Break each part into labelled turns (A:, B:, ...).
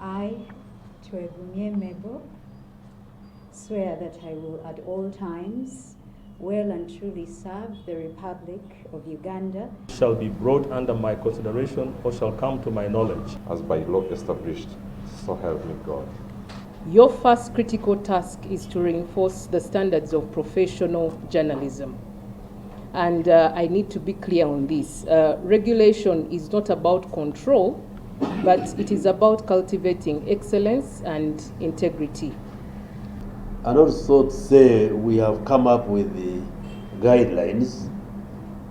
A: I, Mebo, swear that I will at all times well and truly serve the Republic of Uganda,
B: shall be brought under my consideration or shall come to my knowledge,
C: as by law established, so help me God.
D: Your first critical task is to reinforce the standards of professional journalism. And I need to be clear on this. Regulation is not about control, but it is about cultivating excellence and integrity.
E: And also to say we have come up with the guidelines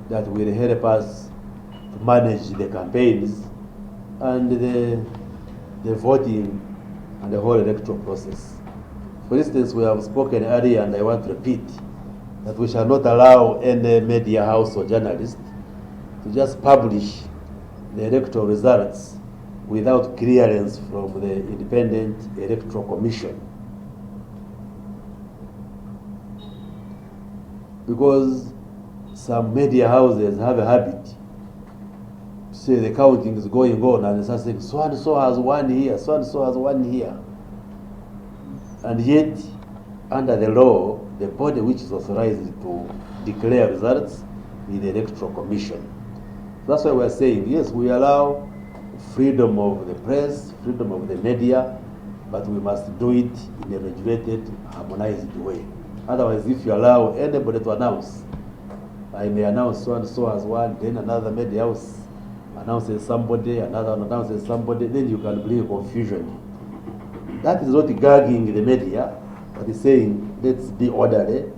E: that will help us to manage the campaigns and the voting and the whole electoral process. For instance, we have spoken earlier, and I want to repeat, that we shall not allow any media house or journalist to just publish the electoral results without clearance from the Independent Electoral Commission. Because some media houses have a habit to say the counting is going on and start saying so and so has won here, so and so has won here. And yet, under the law, the body which is authorized to declare results is the Electoral Commission. That's why we're saying, yes, we allow freedom of the press, freedom of the media, but we must do it in a regulated, harmonized way. Otherwise, if you allow anybody to announce, I may announce so and so as one, then another media house announces somebody, another one announces somebody, then you can bring confusion. That is not gagging the media, but it's saying, let's be orderly,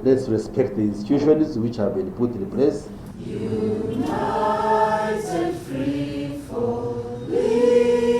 E: let's respect the institutions which have been put in place.
F: United free.